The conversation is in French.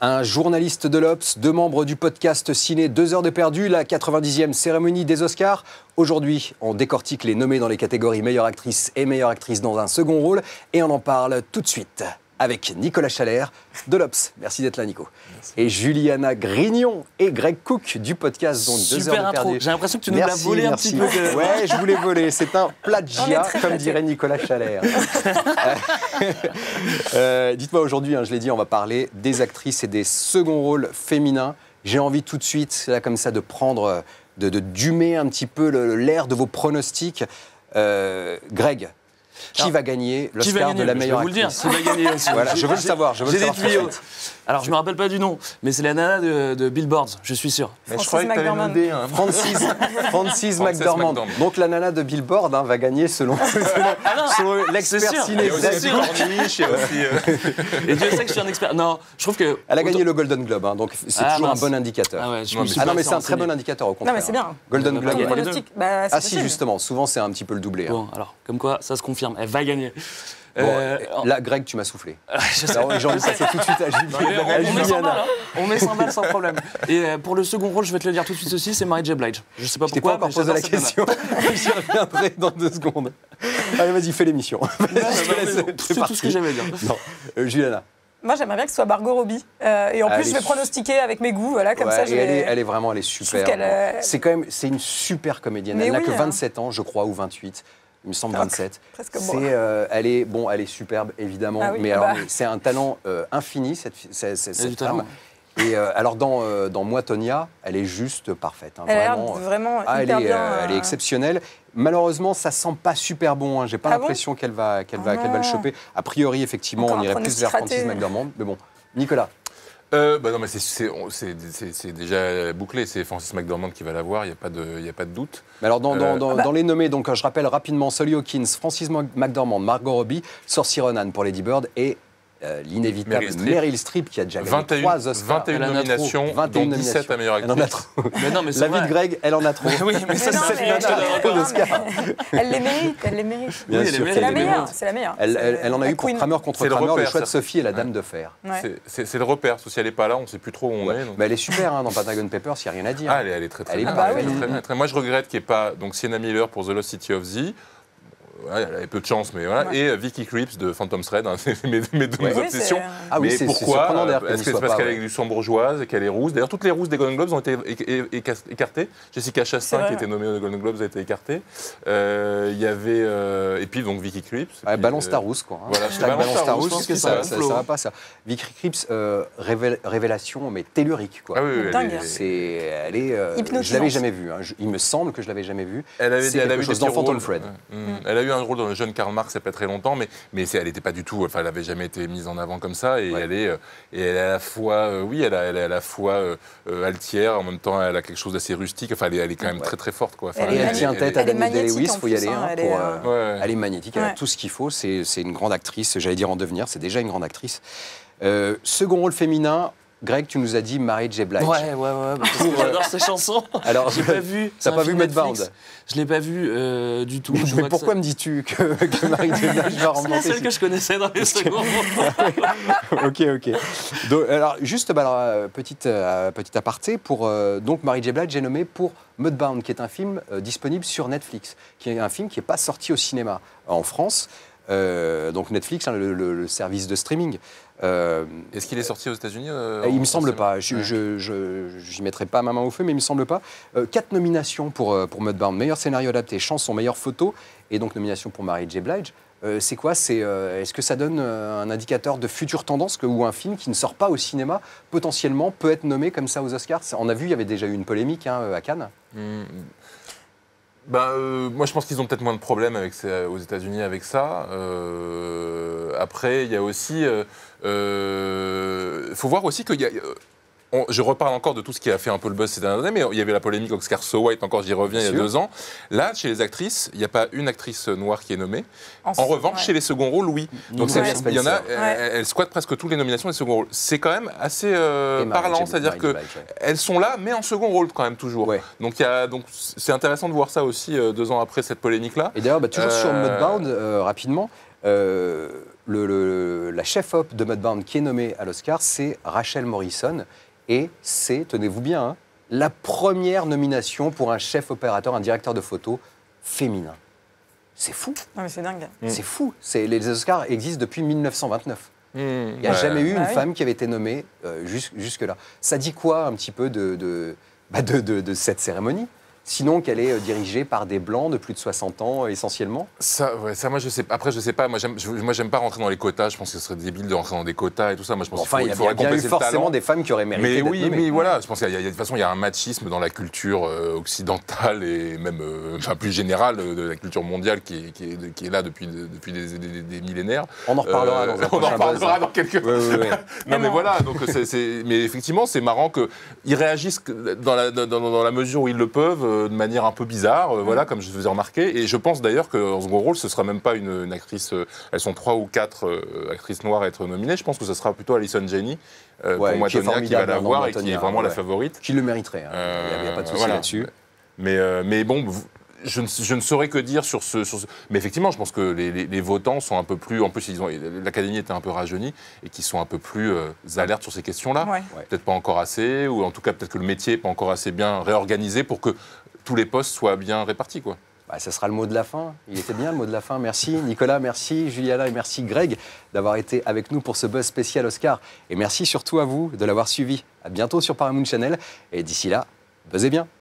Un journaliste de l'Obs, 2 membres du podcast Ciné 2 heures de perdu, la 90e cérémonie des Oscars. Aujourd'hui, on décortique les nommés dans les catégories meilleure actrice et meilleure actrice dans un second rôle. Et on en parle tout de suite avec Nicolas Chalère de l'Obs. Merci d'être là, Nico. Merci. Et Juliana Grignon et Greg Cook du podcast donc 2 heures de perdu. J'ai l'impression que tu nous l'as volé un petit peu. Ouais, je voulais voler. C'est un plagiat, comme dirait Nicolas Chalère. Dites-moi aujourd'hui, je l'ai dit, on va parler des actrices et des seconds rôles féminins. J'ai envie tout de suite, là comme ça, de prendre, d'humer un petit peu l'air de vos pronostics. Greg, qui va gagner l'Oscar de la meilleure actrice? Je vais vous le dire, qui va gagner aussi. Voilà, je veux le savoir. J'ai des tuyaux. Alors, je ne me rappelle pas du nom, mais c'est la nana de Billboard, je suis sûr. Mais je croyais que tu avais une idée. Frances McDormand. Donc, la nana de Billboard va gagner selon l'expert ciné. Et Dieu sait que je suis un expert. Non, je trouve que... Elle a gagné le Golden Globe, donc c'est toujours un bon indicateur. Ah ouais, non, mais c'est un très bon indicateur, au contraire. Non, mais c'est bien. Golden Globe. Ah si, justement. Souvent, c'est un petit peu le doublé. Bon, alors, comme quoi, ça se confirme. Elle va gagner. Là, Greg, tu m'as soufflé. J'ai envie de passer tout de suite à Juliana. On met 100 balles sans problème. Et pour le second rôle, je vais te le dire tout de suite aussi, c'est Mary J. Blige. Je sais pas pourquoi. Je t'ai pas encore posé la question. J'y reviendrai dans 2 secondes. Allez, vas-y, fais l'émission. C'est tout ce que j'avais à dire. Juliana. Moi, j'aimerais bien que ce soit Margot Robbie. Et en plus, je vais pronostiquer avec mes goûts. Voilà, comme ça, elle est super. C'est une super comédienne. Elle n'a que 27 ans, je crois, ou 28. Il me semble 27. Presque moi. Elle est superbe, évidemment. Ah oui, mais c'est un talent infini, cette femme. Et alors, dans Moi, Tonya, elle est juste parfaite. Elle a vraiment hyper bien. Elle est exceptionnelle. Malheureusement, ça sent pas super bon. J'ai pas l'impression qu'elle va le choper. A priori, effectivement, on irait plus vers Frances McDormand. Mais bon, Nicolas. Non, mais c'est déjà bouclé. C'est Frances McDormand qui va l'avoir, il n'y a pas de doute. Mais alors, dans les nommés, donc, je rappelle rapidement Sally Hawkins, Frances McDormand, Margot Robbie, Saoirse Ronan pour Lady Bird et l'inévitable Meryl Streep qui a déjà gagné 3 Oscars. 21 nominations, dont 17 à meilleure actrice. Elle en a trop. Mais non, mais la vie de Greg, elle en a trop. Oui, mais ça, elle les mérite, elle les mérite. Bien sûr, c'est la meilleure. Elle en a eu pour Kramer contre Kramer, le choix de Sophie et la Dame de Fer. C'est le repère, parce que si elle n'est pas là, on ne sait plus trop où on est. Mais elle est super dans Pentagon Papers, il n'y a rien à dire. Elle est très bien. Moi, je regrette qu'il n'y ait pas Sienna Miller pour The Lost City of Z. Ouais, elle avait peu de chance, mais voilà. Et Vicky Krieps de Phantom Thread, c'est mes 2 obsessions. Mais pourquoi? Est-ce que c'est parce qu'elle est luxembourgeoise et qu'elle est rousse? D'ailleurs, toutes les rousses des Golden Globes ont été écartées. Jessica Chastain, qui était nommée aux Golden Globes, a été écartée. Il y avait... et puis, donc, Vicky Krieps. Balance ta rousse, quoi. Voilà, balance ta rousse, je pense que ça va pas, ça. Vicky Krieps, révélation, mais tellurique, quoi. Ah oui, elle est... Je l'avais jamais vue. Il me semble que je l'avais jamais vue. Elle avait quelque chose dans Phantom Thread. Elle a eu un rôle dans le jeune Karl Marx, il n'y a pas très longtemps, mais elle n'était pas du tout, elle n'avait jamais été mise en avant comme ça, et elle est à la fois, elle est à la fois altière, en même temps elle a quelque chose d'assez rustique, elle est quand même très très forte, quoi. Elle tient tête à Daniel Day-Lewis, il faut y aller. Elle est magnétique, elle a tout ce qu'il faut, c'est une grande actrice, j'allais dire en devenir, c'est déjà une grande actrice. Second rôle féminin. Greg, tu nous as dit Mary J. Blige. Ouais. J'adore ces chansons. Alors, je l'ai pas vu. T'as pas vu Mudbound? Je l'ai pas vu du tout. Mais pourquoi me dis-tu que Mary J. Blige va remonter? C'est la seule que je connaissais dans les secondes. Ok. Donc, alors, juste petite aparté pour donc Mary J. Blige est nommée pour Mudbound, qui est un film disponible sur Netflix, qui est un film qui n'est pas sorti au cinéma en France. Donc Netflix, le service de streaming. Est-ce qu'il est sorti aux États-Unis? Il me semble pas. Je mettrai pas ma main au feu, mais il me semble pas. 4 nominations pour Mudbound. Meilleur scénario adapté, chanson, meilleure photo, et donc nomination pour Mary J. Blige. C'est quoi? Est-ce que ça donne un indicateur de future tendance où un film qui ne sort pas au cinéma potentiellement peut être nommé comme ça aux Oscars? On a vu, il y avait déjà eu une polémique à Cannes. Moi, je pense qu'ils ont peut-être moins de problèmes aux États-Unis avec ça. Après, il y a aussi... faut voir aussi qu'il y a... je reparle encore de tout ce qui a fait un peu le buzz ces dernières années, mais il y avait la polémique Oscar So White, encore j'y reviens, il y a 2 ans. Là, chez les actrices, il n'y a pas une actrice noire qui est nommée. En revanche, chez les seconds rôles, oui. Donc il y en a, elles squattent presque toutes les nominations des seconds rôles. C'est quand même assez parlant, c'est-à-dire qu'elles sont là, mais en second rôle quand même toujours. Donc c'est intéressant de voir ça aussi 2 ans après cette polémique-là. Et d'ailleurs, toujours sur Mudbound, rapidement, La chef-op de Mudbound qui est nommée à l'Oscar, c'est Rachel Morrison. Et c'est, tenez-vous bien, hein, la première nomination pour un chef opérateur, un directeur de photo féminin. C'est fou. Non, mais c'est dingue. C'est fou. Les Oscars existent depuis 1929. Il n'y a jamais eu une femme qui avait été nommée jusque-là. Ça dit quoi un petit peu de cette cérémonie ? Sinon qu'elle est dirigée par des blancs de plus de 60 ans essentiellement. Ça, moi je sais. Après je sais pas. Moi j'aime pas rentrer dans les quotas. Je pense que ce serait débile de rentrer dans des quotas et tout ça. Moi je pense qu'il faudrait bien eu forcément des femmes qui auraient mérité d'être nommées. Mais voilà. Je pense qu'il y a de toute façon il y a un machisme dans la culture occidentale et même plus générale de la culture mondiale qui est là depuis des millénaires. On en reparlera dans un prochain On en reparlera dans quelques. Non mais voilà. Donc mais effectivement c'est marrant qu'ils réagissent dans la mesure où ils le peuvent. De manière un peu bizarre, voilà, comme je vous ai remarqué. Et je pense d'ailleurs qu'en second rôle, ce ne sera même pas une actrice... elles sont 3 ou 4 actrices noires à être nominées. Je pense que ce sera plutôt Allison Janney, pour moi, qui va l'avoir et qui est vraiment la favorite. Qui le mériterait, il n'y a pas de souci là-dessus. Mais bon... Je ne saurais que dire sur ce... Mais effectivement, je pense que les votants sont un peu plus... En plus, l'Académie était un peu rajeunie et qu'ils sont un peu plus alertes sur ces questions-là. Peut-être pas encore assez, ou en tout cas, peut-être que le métier n'est pas encore assez bien réorganisé pour que tous les postes soient bien répartis, quoi. Ça sera le mot de la fin. Il était bien le mot de la fin. Merci Nicolas, merci Juliana et merci Greg d'avoir été avec nous pour ce buzz spécial Oscar. Et merci surtout à vous de l'avoir suivi. À bientôt sur Paramount Channel. Et d'ici là, buzzez bien.